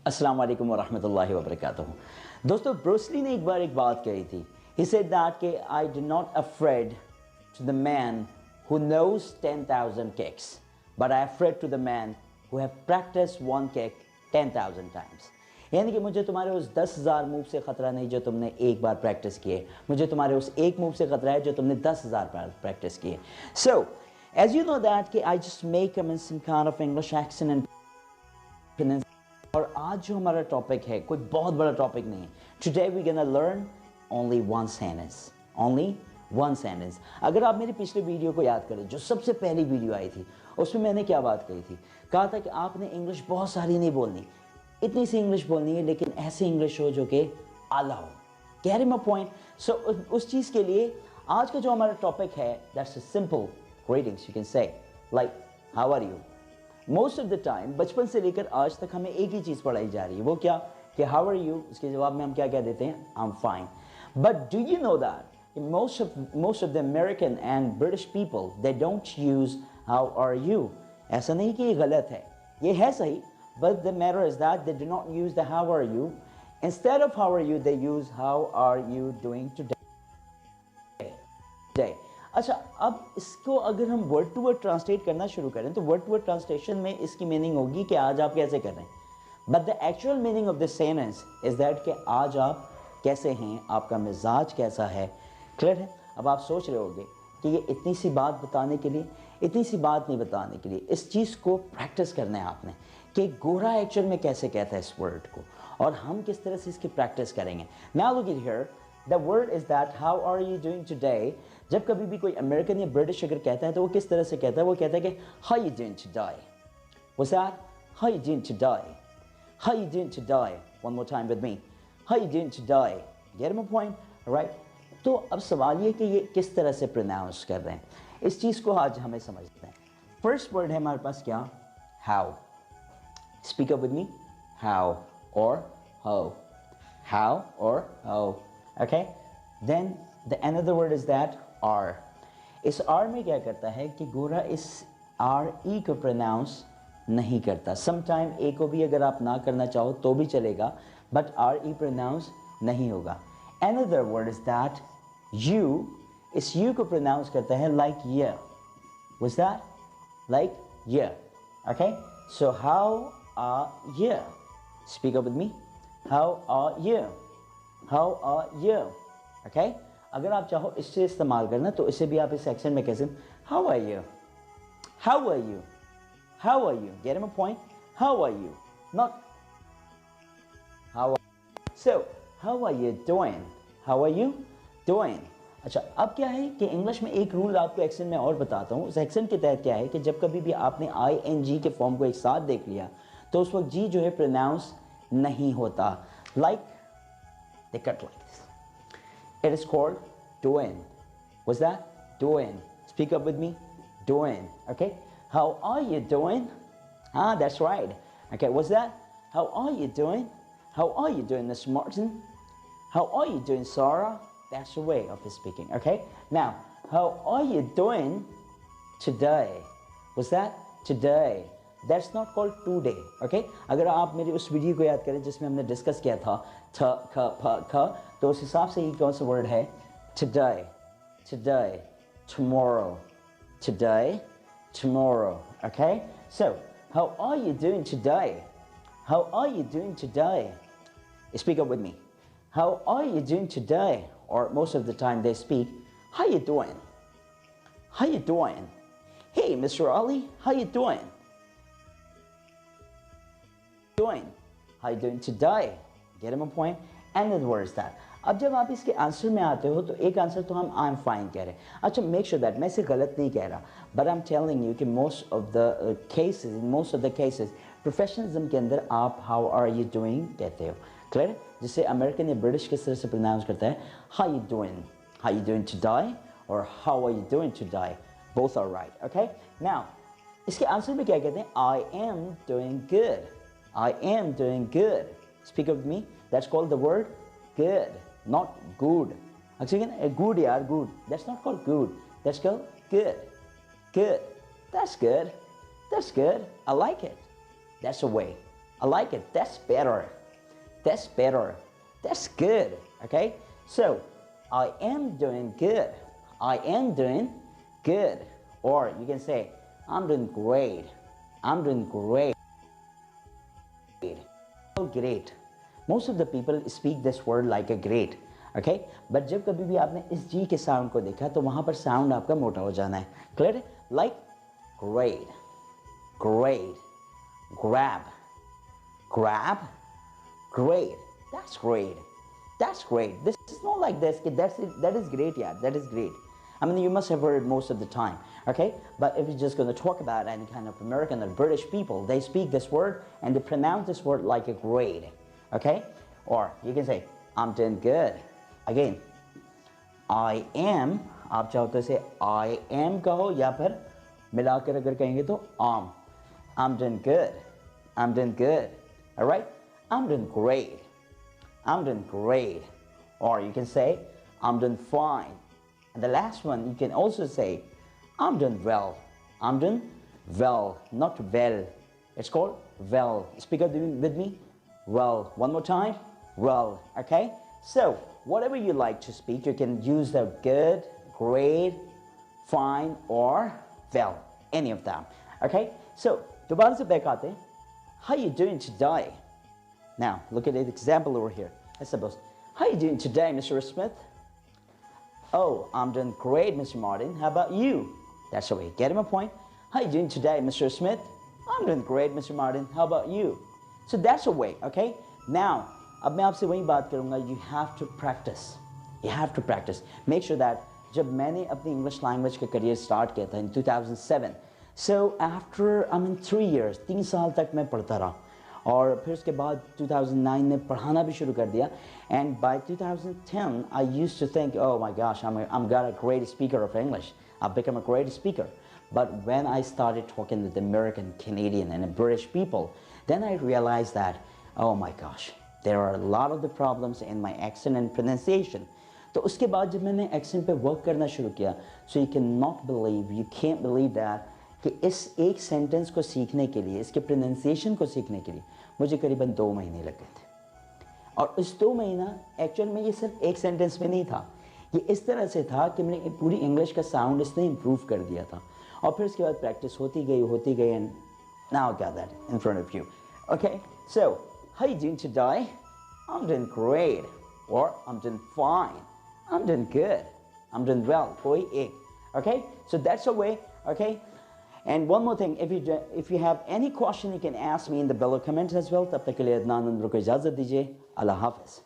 अस्सलाम वालेकुम वरहमतुल्लाहि वबरकातुहू। दोस्तों, ब्रूस ली ने एक बार एक बात कही थी। He said that कि I do not afraid to the man who knows 10,000 kicks, but I afraid to the man who have practiced one kick 10,000 times. यानी कि मुझे तुम्हारे उस 10,000 मूव से ख़तरा नहीं जो तुमने एक बार प्रैक्टिस किए, मुझे तुम्हारे उस एक मूव से ख़तरा है जो तुमने 10,000 बार प्रैक्टिस किए। So, as you know that कि I just make some kind of English accent and और आज जो हमारा टॉपिक है कोई बहुत बड़ा टॉपिक नहीं है। Today we gonna learn only one sentence, only one sentence. अगर आप मेरी पिछले वीडियो को याद करें, जो सबसे पहली वीडियो आई थी, उसमें मैंने क्या बात कही थी? कहा था कि आपने इंग्लिश बहुत सारी नहीं बोलनी, इतनी सी इंग्लिश बोलनी है, लेकिन ऐसी इंग्लिश हो जो कि आला हो। Carry my point. सो उस चीज़ के लिए आज का जो हमारा टॉपिक है, that's a simple greetings. You can say like how are you. Most of the time बचपन से लेकर आज तक हमें एक ही चीज़ पढ़ाई जा रही है, वो क्या कि हाउ आर यू। उसके जवाब में हम क्या क्या देते हैं? I am fine. But do you know that most of the American and British people, they don't use how are you. ऐसा नहीं कि ये गलत है, ये है सही, but the matter is that they do not use the how are you. Instead of how are you, they use how are you doing today. अच्छा, अब इसको अगर हम वर्ड टू वर्ड ट्रांसलेट करना शुरू करें तो वर्ड टू वर्ड ट्रांसलेशन में इसकी मीनिंग होगी कि आज आप कैसे कर रहे हैं। But the actual meaning of this sentence is that कि आज आप कैसे हैं, आपका मिजाज कैसा है। क्लियर है? अब आप सोच रहे होंगे कि ये इतनी सी बात बताने के लिए, इतनी सी बात नहीं बताने के लिए, इस चीज़ को प्रैक्टिस करना है आपने कि गोरा एक्चुअल में कैसे कहता है इस वर्ड को, और हम किस तरह से इसकी प्रैक्टिस करेंगे। Now look at here, the word is that how are you doing today. जब कभी भी कोई अमेरिकन या ब्रिटिश अगर कहता है तो वो किस तरह से कहता है? वो कहता है कि how you doing today. What's that? How you doing today. How you doing today. One more time with me. How you doing today. Gate my point, right? तो अब सवाल ये कि ये किस तरह से प्रोनाउंस कर रहे हैं, इस चीज़ को आज हमें समझते हैं। फर्स्ट वर्ड है हमारे पास क्या? How. Speak up with me. How और हाउ। हाउ और how. Okay, then the another word is that are. इस आर में क्या करता है कि गोरा इस आर ई को प्रोनाउंस नहीं करता। समटाइम ए को भी अगर आप ना करना चाहो तो भी चलेगा, बट आर ई प्रोनाउंस नहीं होगा। Another word is that you. इस यू को प्रोनाउंस करता है लाइक ये। Was that? लाइक ये। Okay, so how are you. Speak up with me. How are you. How are you. Okay, अगर आप चाहो इससे इस्तेमाल करना तो इसे भी आप इस सेक्शन में कैसे, how are you. How are you. How are you. Get my point? How are you, not how. So how are you doing. How are you doing. अच्छा, अब क्या है कि इंग्लिश में एक रूल आपको एक्सेंट में और बताता हूँ। उस एक्सेंट के तहत क्या है कि जब कभी भी आपने आई एन जी के फॉर्म को एक साथ देख लिया तो उस वक्त जी जो है प्रोनाउंस नहीं होता। Like they cut like this. It is called doing. Was that? Doing. Speak up with me. Doing. Okay. How are you doing? Ah, that's right. Okay. What's that? How are you doing? How are you doing, Miss Martin? How are you doing, Sarah? That's the way of speaking. Okay. Now, how are you doing today? Was that? Today. That's not called today. Okay. अगर आप मेरी उस video को याद करें जिसमें हमने discuss किया था थ ख फ ख, तो उस हिसाब से ये कौन सा वर्ड है? Today, today, tomorrow, today, tomorrow. Okay? So, how are you doing today? How are you doing today? Speak up with me. How are you doing today? Or most of the time they speak, how you doing? How you doing? Hey, Mr. Ali, how you doing? How you doing today? Get him a point? And the word is that. अब जब आप इसके answer में आते हो तो एक answer तो हम आई एम फाइन कह रहे हैं। अच्छा, मेक श्योर दैट मैं इसे गलत नहीं कह रहा, but I am telling you कि most of the cases professionalism के अंदर आप हाउ आर यू डूइंग कहते हो। क्लियर? जिसे अमेरिकन या ब्रिटिश किस तरह से प्रोनाउंस करता है? हाउ यू डूइंग टुडे और how are you doing today. Both are right. Okay, now इसके आंसर में क्या कहते हैं? I am doing good. I am doing good. Speak up with me. That's called the word good, not good. Actually, good, yeah, good. That's not called good. That's called good. Good. That's good. That's good. I like it. That's a way. I like it. That's better. That's better. That's good. Okay? So, I am doing good. I am doing good. Or you can say, I'm doing great. I'm doing great. Great. Most of the people speak this word like a great. Okay? But जब कभी भी आपने इस G के sound को देखा तो वहाँ पर sound आपका मोटा हो जाना है. Clear? Like great. Great. Grab. Grab. Great. That's great. That's great. This is not like this. That's it. That is great, yeah. That is great. I mean, you must have heard it most of the time, okay? But if you're just going to talk about any kind of American or British people, they speak this word and they pronounce this word like a great, okay? Or you can say, I'm doing good. Again, I am, आप चाहो तो से I am कहो या फिर मिलाकर अगर कहेंगे तो I'm doing good. I'm doing good. All right? I'm doing great. I'm doing great. Or you can say, I'm doing fine. And the last one, you can also say, I'm doing well. I'm doing well, not well. It's called well. Speak up with me. Well. One more time. Well. Okay? So, whatever you like to speak, you can use the good, great, fine, or well. Any of them. Okay? So, दोबारा से back आते हैं. How you doing today? Now, look at the example over here. I suppose, how you doing today, Mr. Smith? Oh, I'm doing great, Mr. Martin. How about you? That's the way. Get him a point. How you doing today, Mr. Smith? I'm doing great, Mr. Martin. How about you? So that's a way, okay? Now, अब मैं आपसे वही बात करूँगा. You have to practice. You have to practice. Make sure that जब मैंने अपनी English language का career start किया था in 2007, so after 3 years, 3 साल तक मैं पढ़ता रहा. और फिर उसके बाद 2009 में पढ़ाना भी शुरू कर दिया. And by 2010, I used to think, oh my gosh, I'm got a great speaker of English. I've become a great speaker. But when I started talking with American, Canadian, and British people, then I realized that, oh my gosh, there are a lot of the problems in my accent and pronunciation. तो उसके बाद जब मैंने accent पे work करना शुरू किया, so you can't believe that कि इस एक सेंटेंस को सीखने के लिए, इसके प्रोनाउंसिएशन को सीखने के लिए मुझे करीबन 2 महीने लग गए थे. और इस 2 महीना एक्चुअल में ये सिर्फ एक सेंटेंस में नहीं था. ये इस तरह से था कि मैंने पूरी इंग्लिश का साउंड इसने इम्प्रूव कर दिया था. और फिर उसके बाद प्रैक्टिस होती गई and now got that in front of you. Okay, so how you doing today? I'm doing great. Or I'm doing fine. I'm doing good. I'm doing well. कोई एक. Okay, so that's a way. Okay. And one more thing, if you have any question, you can ask me in the below comments as well. तब तक के लिए अदनान को इजाज़त दीजिए. अल्लाह हाफ़िज़.